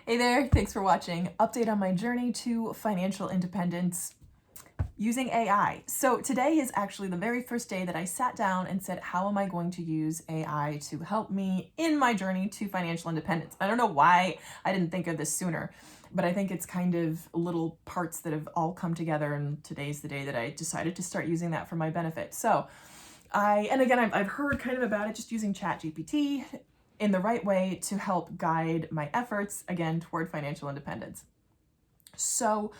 Hey there, thanks for watching. Update on my journey to financial independence using AI. So today is actually the very first day that I sat down and said, how am I going to use AI to help me in my journey to financial independence? I don't know why I didn't think of this sooner, but I think it's kind of little parts that have all come together, and today's the day that I decided to start using that for my benefit. So I've heard kind of about it, just using ChatGPT in the right way to help guide my efforts, again, toward financial independence. So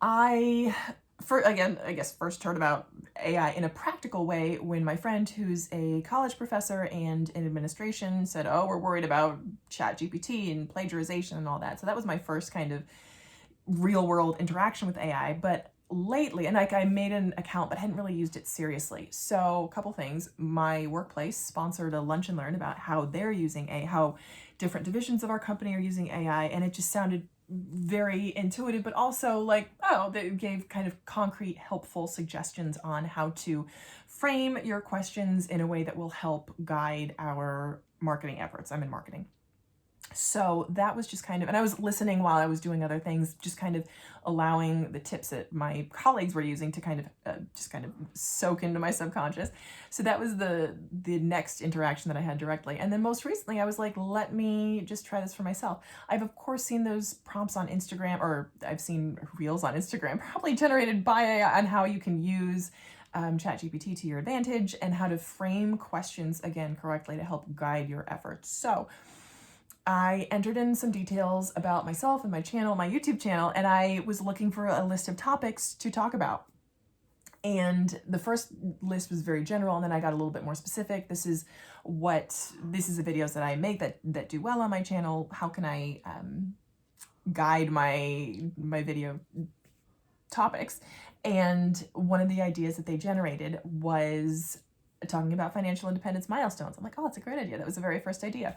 I first heard about AI in a practical way when my friend, who's a college professor and in administration, said, oh, we're worried about ChatGPT and plagiarization and all that. So that was my first kind of real world interaction with AI. But lately, and I made an account, but hadn't really used it seriously. So a couple things. My workplace sponsored a lunch and learn about how they're using AI, how different divisions of our company are using AI, and it just sounded very intuitive, but also like, oh, they gave kind of concrete, helpful suggestions on how to frame your questions in a way that will help guide our marketing efforts. I'm in marketing. So that was just kind of, and I was listening while I was doing other things, just kind of allowing the tips that my colleagues were using to kind of just kind of soak into my subconscious. So that was the next interaction that I had directly. And then most recently I was like, let me just try this for myself. I've of course seen those prompts on Instagram, or I've seen reels on Instagram, probably generated by AI, on how you can use ChatGPT to your advantage and how to frame questions, again, correctly to help guide your efforts. So I entered in some details about myself and my channel, my YouTube channel, and I was looking for a list of topics to talk about. And the first list was very general, and then I got a little bit more specific. This is the videos that I make that do well on my channel. How can I guide my video topics? And one of the ideas that they generated was talking about financial independence milestones. I'm like, oh, that's a great idea. That was the very first idea.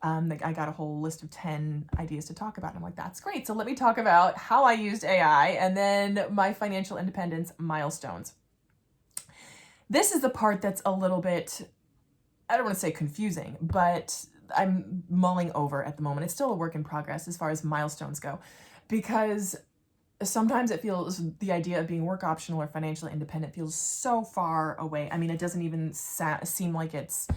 I got a whole list of 10 ideas to talk about. And I'm like, that's great. So let me talk about how I used AI and then my financial independence milestones. This is the part that's a little bit, I don't want to say confusing, but I'm mulling over at the moment. It's still a work in progress as far as milestones go, because sometimes it feels, the idea of being work optional or financially independent feels so far away. I mean, it doesn't even seem like it's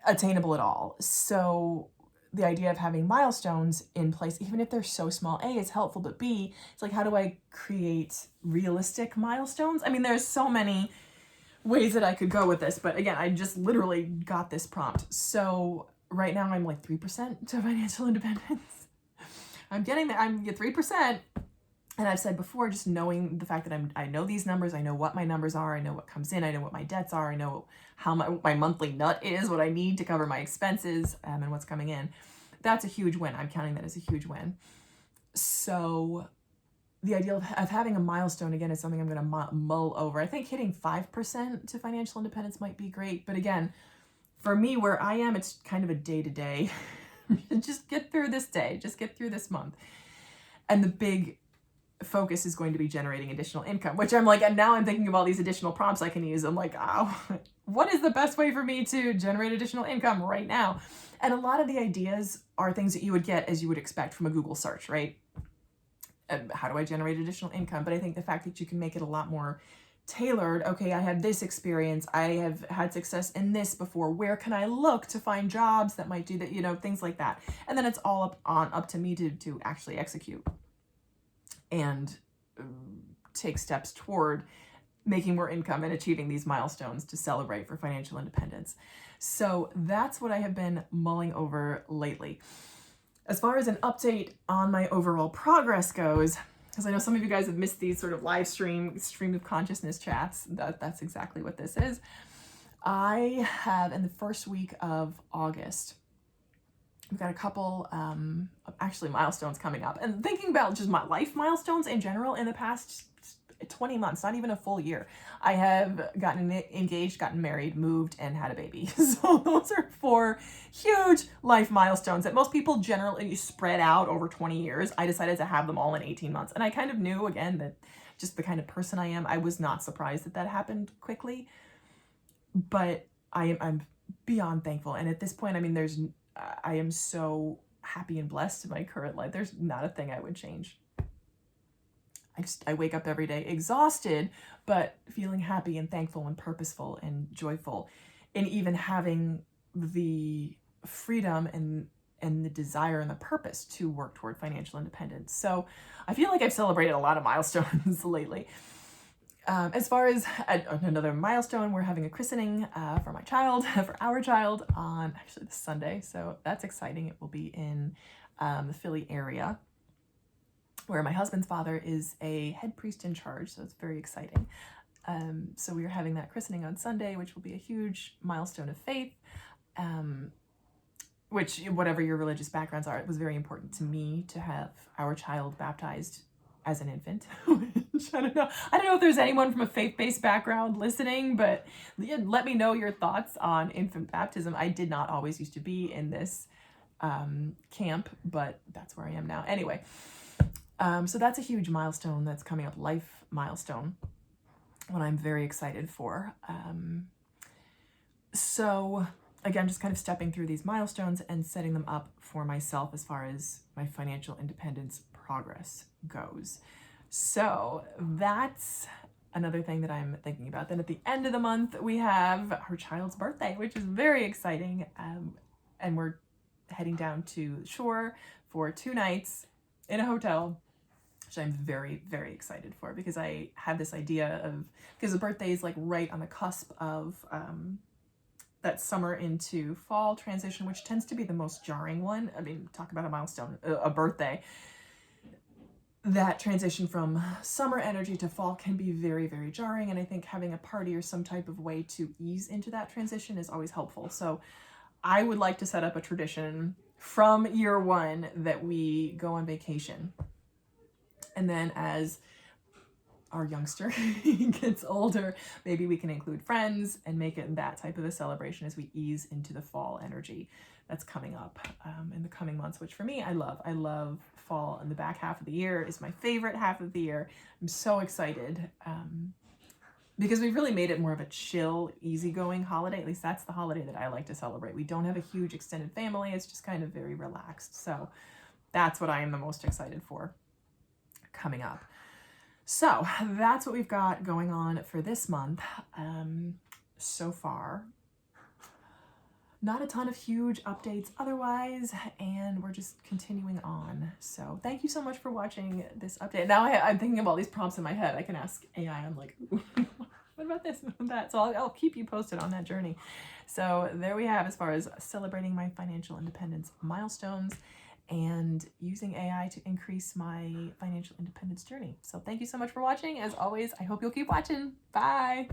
attainable at all. So the idea of having milestones in place, even if they're so small, A, is helpful, but B, it's like, how do I create realistic milestones? I mean, there's so many ways that I could go with this, but again, I just literally got this prompt. So right now I'm like 3% to financial independence. I'm getting there. I'm at 3%. And I've said before, just knowing the fact that I know these numbers, I know what my numbers are, I know what comes in, I know what my debts are, I know how my monthly nut is, what I need to cover my expenses, and what's coming in. That's a huge win. I'm counting that as a huge win. So the idea of having a milestone, again, is something I'm going to mull over. I think hitting 5% to financial independence might be great. But again, for me, where I am, it's kind of a day-to-day. Just get through this day. Just get through this month. And the big focus is going to be generating additional income, which I'm like, and now I'm thinking of all these additional prompts I can use. I'm like, oh, what is the best way for me to generate additional income right now? And a lot of the ideas are things that you would get as you would expect from a Google search, right? How do I generate additional income? But I think the fact that you can make it a lot more tailored. Okay, I have this experience. I have had success in this before. Where can I look to find jobs that might do that? Things like that. And then it's all up to me to actually execute and take steps toward making more income and achieving these milestones to celebrate for financial independence. So that's what I have been mulling over lately. As far as an update on my overall progress goes, because I know some of you guys have missed these sort of live stream of consciousness chats, that's exactly what this is. I have, in the first week of August, we've got a couple actually milestones coming up, and thinking about just my life milestones in general in the past 20 months, not even a full year. I have gotten engaged, gotten married, moved, and had a baby. So those are 4 huge life milestones that most people generally spread out over 20 years. I decided to have them all in 18 months. And I kind of knew, again, that just the kind of person I am, I was not surprised that happened quickly. But I'm beyond thankful. And at this point, I mean, I am so happy and blessed in my current life. There's not a thing I would change. I wake up every day exhausted, but feeling happy and thankful and purposeful and joyful, and even having the freedom and the desire and the purpose to work toward financial independence. So I feel like I've celebrated a lot of milestones lately. As far as another milestone, we're having a christening for my child, for our child, on actually this Sunday. So that's exciting. It will be in the Philly area, where my husband's father is a head priest in charge. So it's very exciting. So we are having that christening on Sunday, which will be a huge milestone of faith. Which, whatever your religious backgrounds are, it was very important to me to have our child baptized as an infant. Which I don't know if there's anyone from a faith-based background listening, but let me know your thoughts on infant baptism. I did not always used to be in this camp, but that's where I am now. Anyway, so that's a huge milestone that's coming up, life milestone, what I'm very excited for. So again, just kind of stepping through these milestones and setting them up for myself as far as my financial independence progress goes. So that's another thing that I'm thinking about. Then at the end of the month, we have our child's birthday, which is very exciting. And we're heading down to the shore for 2 nights in a hotel, which I'm very, very excited for, because I had this idea of, because the birthday is like right on the cusp of that summer into fall transition, which tends to be the most jarring one. I mean, talk about a milestone, a birthday. That transition from summer energy to fall can be very, very jarring. And I think having a party or some type of way to ease into that transition is always helpful. So I would like to set up a tradition from year 1 that we go on vacation. And then as our youngster gets older, maybe we can include friends and make it that type of a celebration as we ease into the fall energy that's coming up in the coming months, which for me, I love fall, and the back half of the year is my favorite half of the year. I'm so excited because we've really made it more of a chill, easygoing holiday. At least that's the holiday that I like to celebrate. We don't have a huge extended family. It's just kind of very relaxed. So that's what I am the most excited for coming up. So that's what we've got going on for this month so far. Not a ton of huge updates otherwise, and we're just continuing on. So thank you so much for watching this update. Now I'm thinking of all these prompts in my head. I can ask AI, I'm like, what about this, what about that? So I'll keep you posted on that journey. So there we have, as far as celebrating my financial independence milestones and using AI to increase my financial independence journey. So thank you so much for watching. As always, I hope you'll keep watching. Bye.